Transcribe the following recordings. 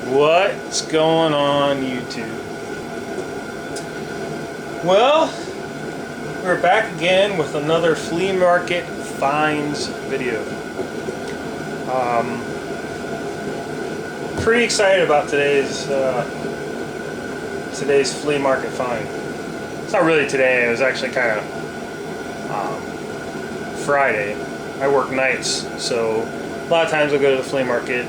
What's going on, YouTube? Well, we're back again with another flea market finds video. Pretty excited about today's flea market find. It's not really today. It was actually kind of Friday. I work nights, so a lot of times I go to the flea market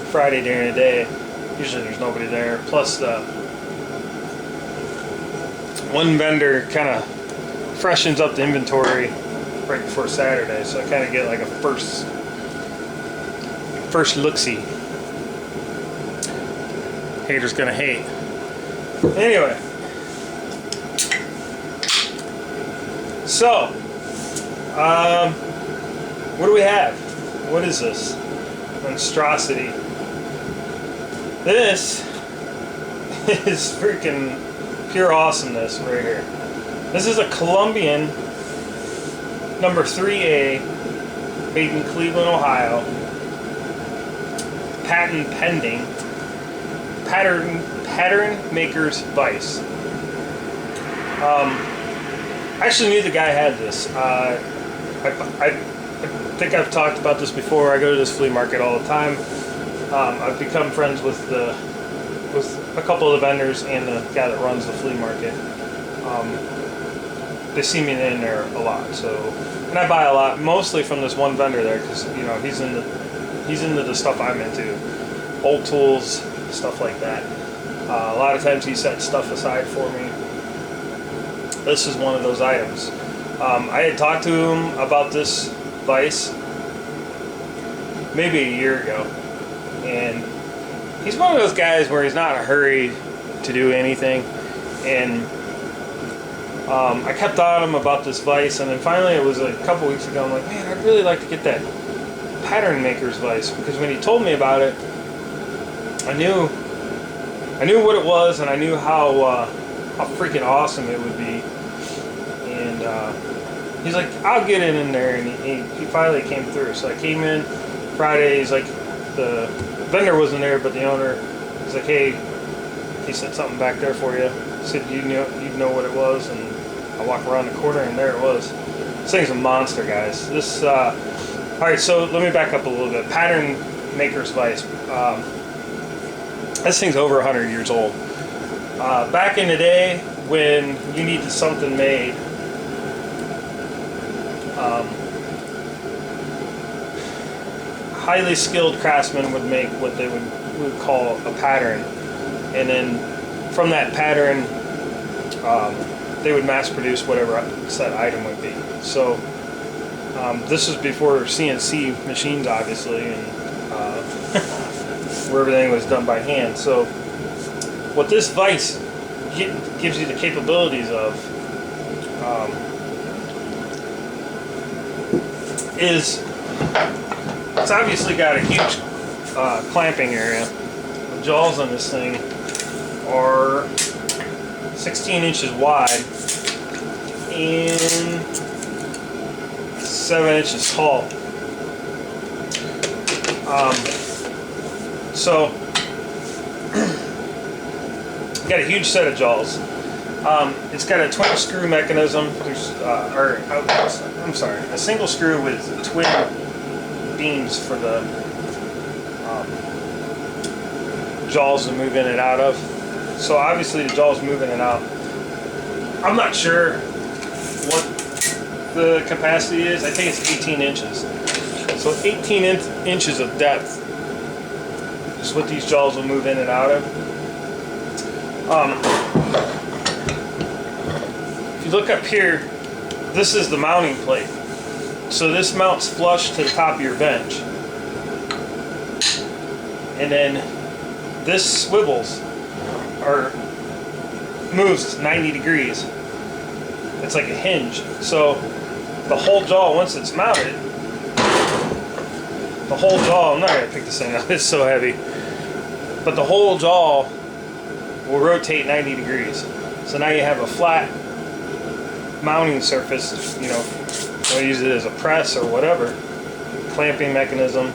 Friday during the day. Usually there's nobody there. Plus the one vendor kind of freshens up the inventory right before Saturday, so I kind of get like a first look-see. Haters gonna hate. Anyway, so what do we have? What is this monstrosity? This is freaking pure awesomeness right here. This is a Colombian number 3A, made in Cleveland, Ohio. Patent pending. Pattern maker's Vise. I actually knew the guy had this. I think I've talked about this before. I go to this flea market all the time. I've become friends with a couple of the vendors and the guy that runs the flea market. They see me in there a lot, so, and I buy a lot, mostly from this one vendor there, because he's into the stuff I'm into, old tools, stuff like that. A lot of times he sets stuff aside for me. This is one of those items. I had talked to him about this Vise maybe a year ago, and he's one of those guys where he's not in a hurry to do anything, and I kept on him about this Vise, and then finally it was a couple weeks ago, I'm like, man, I'd really like to get that pattern maker's Vise, because when he told me about it, I knew what it was, and I knew how freaking awesome it would be. And he's like, I'll get it in there, and he finally came through. So I came in Friday. He's like, the vendor wasn't there, but the owner was like, hey, he said something back there for you. He said you'd know what it was, and I walk around the corner, and there it was. This thing's a monster, guys. This all right, so let me back up a little bit. Pattern maker's Vise. This thing's over 100 years old. Back in the day when you needed something made, highly skilled craftsmen would make what they would call a pattern, and then from that pattern they would mass produce whatever said item would be. So this was before CNC machines, obviously, and where everything was done by hand. So what this Vise gives you the capabilities of is, it's obviously got a huge clamping area. The jaws on this thing are 16 inches wide and 7 inches tall. So got a huge set of jaws. It's got a twin screw mechanism. There's I'm sorry, a single screw with twin beams for the jaws to move in and out of. So obviously the jaws move in and out. I'm not sure what the capacity is. I think it's 18 inches. So 18 inches of depth is what these jaws will move in and out of. If you look up here, this is the mounting plate. So this mounts flush to the top of your bench. And then this swivels or moves 90 degrees. It's like a hinge. So the whole jaw, once it's mounted, the whole jaw, I'm not going to pick this thing up, it's so heavy, but the whole jaw will rotate 90 degrees. So now you have a flat mounting surface, you know, I'll use it as a press or whatever, clamping mechanism.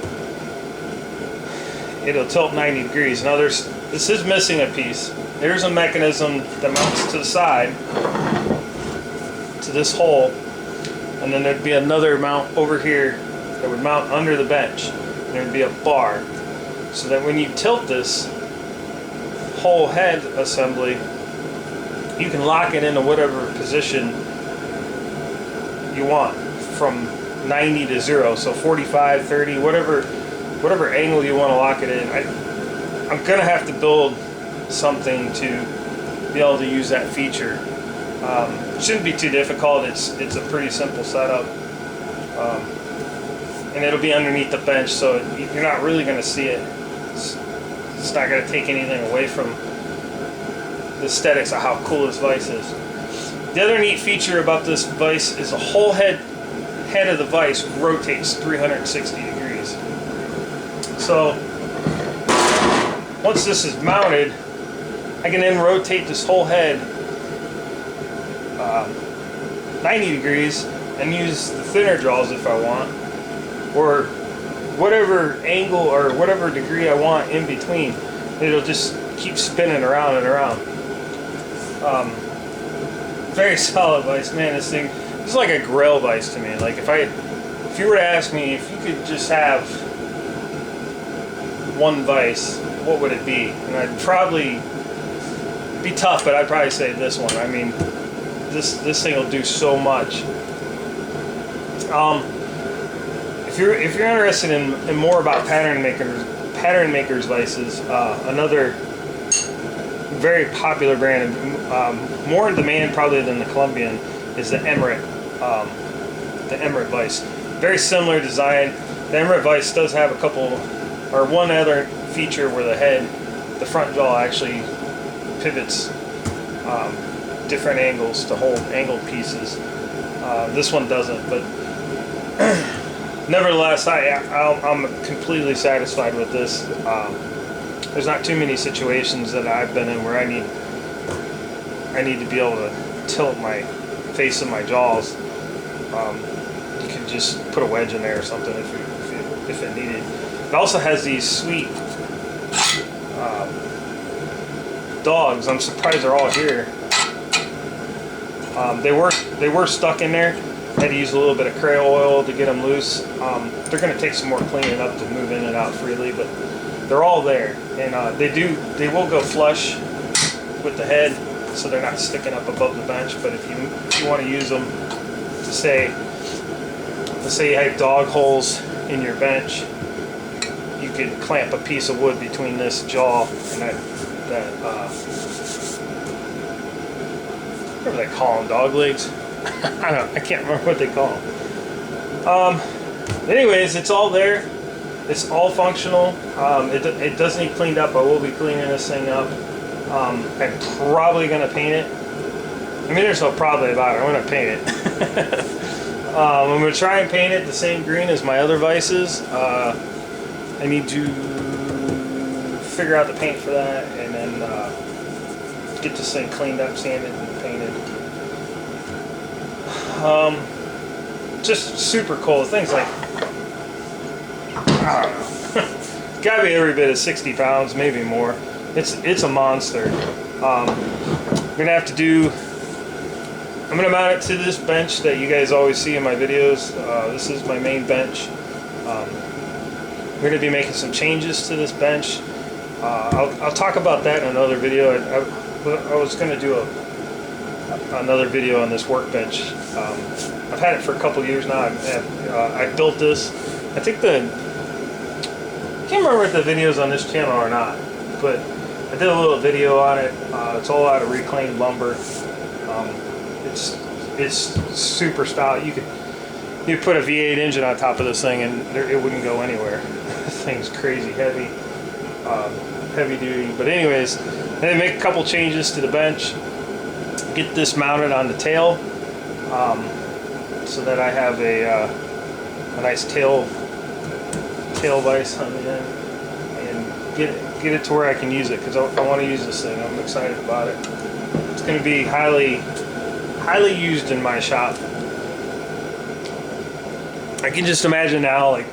it'll tilt 90 degrees. Now this is missing a piece. There's a mechanism that mounts to the side to this hole, and then there'd be another mount over here that would mount under the bench, and there'd be a bar, so that when you tilt this whole head assembly, you can lock it into whatever position you want, from 90 to 0, so 45, 30, whatever angle you want to lock it in. I'm gonna have to build something to be able to use that feature. Shouldn't be too difficult. It's a pretty simple setup, and it'll be underneath the bench, so you're not really gonna see it. It's not gonna take anything away from the aesthetics of how cool this vise is. The other neat feature about this vise is the whole head of the vise rotates 360 degrees. So once this is mounted, I can then rotate this whole head 90 degrees and use the thinner jaws if I want, or whatever angle or whatever degree I want in between. It'll just keep spinning around and around. Very solid vise, man. This thing is like a grill vise to me. Like if you were to ask me if you could just have one vise, what would it be? And I'd probably be tough, but I'd probably say this one. I mean, this thing will do so much. If you're interested in more about pattern makers vices, another very popular brand, more in demand probably than the Colombian, is the Emirate Vise. Very similar design. The Emirate Vise does have one other feature where the front jaw actually pivots different angles to hold angled pieces. This one doesn't, but nevertheless, I'm completely satisfied with this. There's not too many situations that I've been in where I need to be able to tilt my face and my jaws. You can just put a wedge in there or something if it needed. It also has these sweet dogs. I'm surprised they're all here. They were stuck in there. I had to use a little bit of Crayola oil to get them loose. They're going to take some more cleaning up to move in and out freely, but they're all there, and they will go flush with the head, so they're not sticking up above the bench. But if you want to use them to say, let's say you have dog holes in your bench, you could clamp a piece of wood between this jaw and that whatever they call them, dog legs. I can't remember what they call them. Anyways, it's all there. It's all functional. It does need cleaned up. I will be cleaning this thing up. I'm probably going to paint it. I mean, there's no probably about it. I'm going to paint it. I'm going to try and paint it the same green as my other vices. I need to figure out the paint for that, and then get this thing cleaned up, sanded, and painted. Just super cool. The thing's like, I don't know. Gotta be every bit of 60 pounds, maybe more. It's a monster. I'm gonna mount it to this bench that you guys always see in my videos. This is my main bench. We're gonna be making some changes to this bench. I'll talk about that in another video. I was gonna do another video on this workbench. I've had it for a couple years now. I built this. I think I can't remember if the video's on this channel or not, but I did a little video on it. It's all out of reclaimed lumber. It's super stout. You put a V8 engine on top of this thing and it wouldn't go anywhere. This thing's crazy heavy, heavy duty. But anyways, then make a couple changes to the bench. Get this mounted on the tail, so that I have a nice tail vise on the end, and get it to where I can use it, because I want to use this thing. I'm excited about it. It's going to be highly used in my shop. I can just imagine now, like,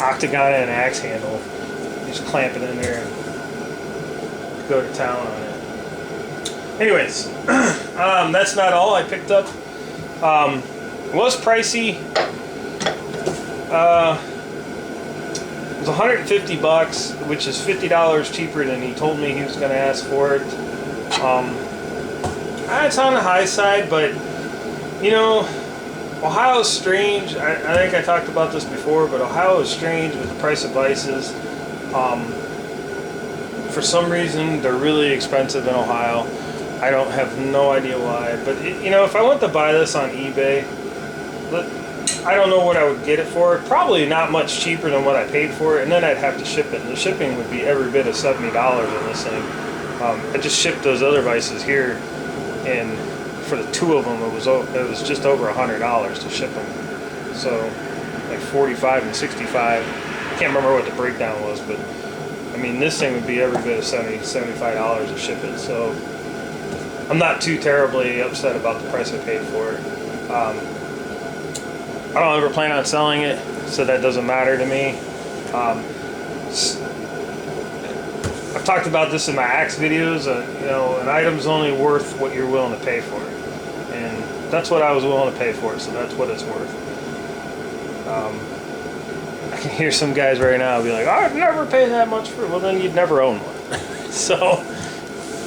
octagon and an axe handle. You just clamp it in there and go to town on it. Anyways, that's not all I picked up. It was pricey. It was 150 bucks, which is $50 cheaper than he told me he was going to ask for it. It's on the high side, but you know, Ohio's strange. I think I talked about this before, but Ohio is strange with the price of vices. For some reason, they're really expensive in Ohio. I don't have no idea why, but you know, if I went to buy this on eBay, I don't know what I would get it for. Probably not much cheaper than what I paid for it, and then I'd have to ship it. And the shipping would be every bit of $70 in this thing. I just shipped those other vices here, and for the two of them, it was just over $100 to ship them. So like 45 and 65. I can't remember what the breakdown was, but I mean, this thing would be every bit of $75 to ship it. So I'm not too terribly upset about the price I paid for it. I don't ever plan on selling it, so that doesn't matter to me. I've talked about this in my axe videos. You know, an item's only worth what you're willing to pay for it, and that's what I was willing to pay for it. So that's what it's worth. I can hear some guys right now be like, "I'd never pay that much for it." Well, then you'd never own one. So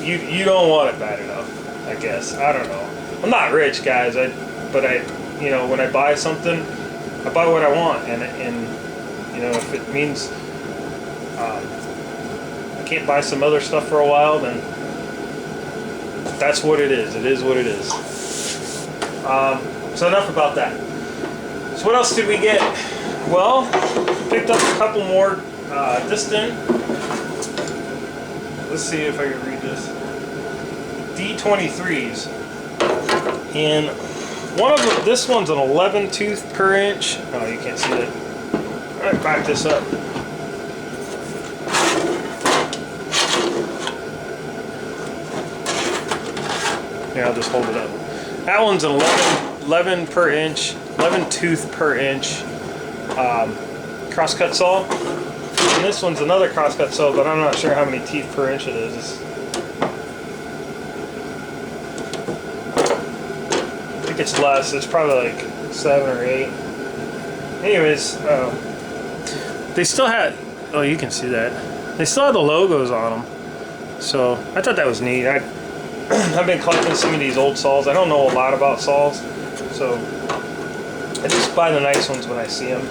you don't want it bad enough, I guess. I don't know. I'm not rich, guys. But you know, when I buy something, I buy what I want, and you know, if it means I can't buy some other stuff for a while, then that's what it is. It is what it is. So enough about that. So what else did we get? Well, picked up a couple more distant. Let's see if I can read this. D23s, and one of them, this one's an 11 tooth per inch. Oh, you can't see that. All right, back this up. Yeah, I'll just hold it up. That one's an 11 per inch, 11 tooth per inch crosscut saw. And this one's another crosscut saw, but I'm not sure how many teeth per inch it is. I think it's less. It's probably like 7 or 8. Anyways, they still had. Oh, you can see that. They still have the logos on them. So I thought that was neat. I've been collecting some of these old saws. I don't know a lot about saws, so I just buy the nice ones when I see them.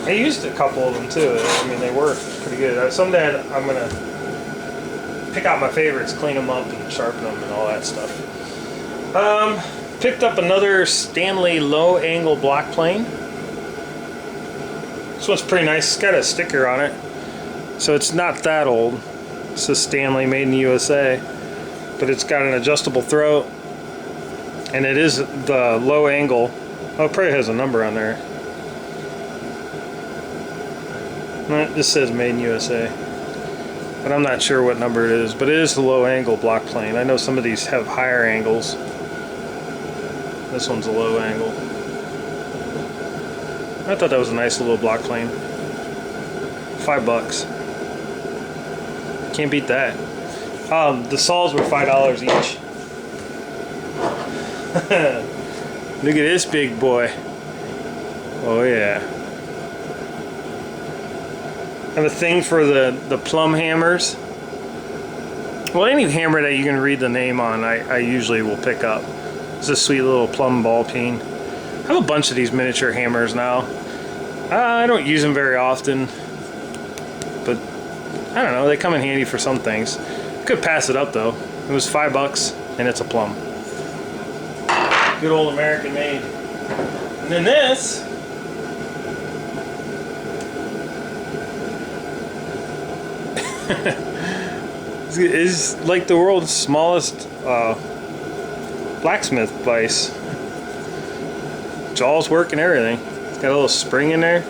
I used a couple of them too. I mean, they work pretty good. Someday I'm gonna pick out my favorites, clean them up, and sharpen them, and all that stuff. Picked up another Satnley low angle block plane. This one's pretty nice. It's got a sticker on it, so it's not that old. It says Satnley, made in the USA, but it's got an adjustable throat, and it is the low angle. Oh, it probably has a number on there. This says made in USA, but I'm not sure what number it is, but it is the low angle block plane. I know some of these have higher angles. This one's a low angle. I thought that was a nice little block plane. $5. Can't beat that. The saws were $5 each. Look at this big boy. Oh yeah. I have a thing for the plumb hammers. Well, any hammer that you can read the name on, I usually will pick up. It's a sweet little plumb ball peen. I have a bunch of these miniature hammers now. I don't use them very often, but I don't know, they come in handy for some things. Could pass it up though. It was $5 and it's a plumb. Good old American made. And then this is like the world's smallest blacksmith vise. Jaws work and everything. It's got a little spring in there.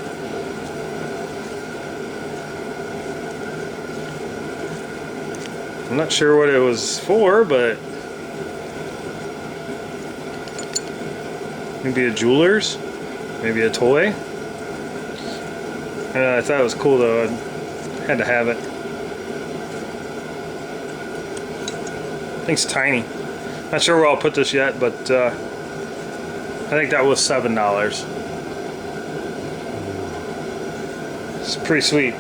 I'm not sure what it was for, but maybe a jeweler's. maybe a toy. I thought it was cool though. I had to have it. Thing's tiny. Not sure where I'll put this yet, but I think that was $7. It's pretty sweet.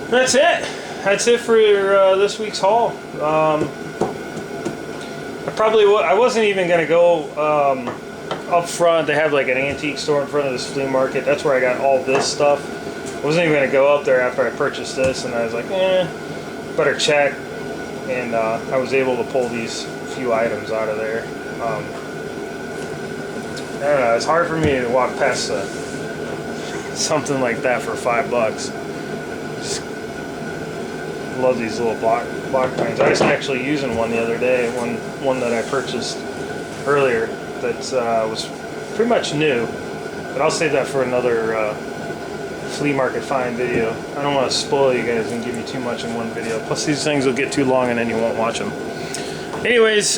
That's it. That's it for this week's haul. I wasn't even gonna go up front. They have like an antique store in front of this flea market. That's where I got all this stuff. I wasn't even gonna go up there after I purchased this, and I was like, better check. And I was able to pull these few items out of there. I don't know. It's hard for me to walk past something like that for $5. Just love these little block pines. I was actually using one the other day, one that I purchased earlier that was pretty much new, but I'll save that for another flea market find video. I don't want to spoil you guys and give you too much in one video, plus these things will get too long and then you won't watch them. Anyways,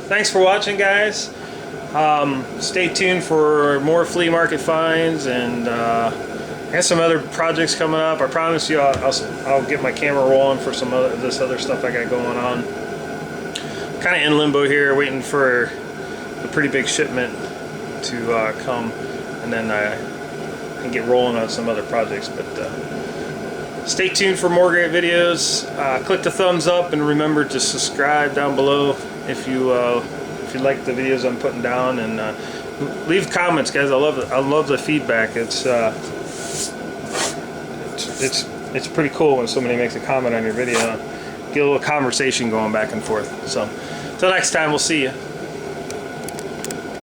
thanks for watching, guys. Stay tuned for more flea market finds, and I got some other projects coming up. I promise you I'll get my camera rolling for some of this other stuff I got going on. Kind of in limbo here, waiting for a pretty big shipment to come, and then I can get rolling on some other projects. But stay tuned for more great videos. Click the thumbs up and remember to subscribe down below if you like the videos I'm putting down, and leave comments, guys. I love the feedback. It's pretty cool when somebody makes a comment on your video. Get a little conversation going back and forth. So until next time, we'll see you.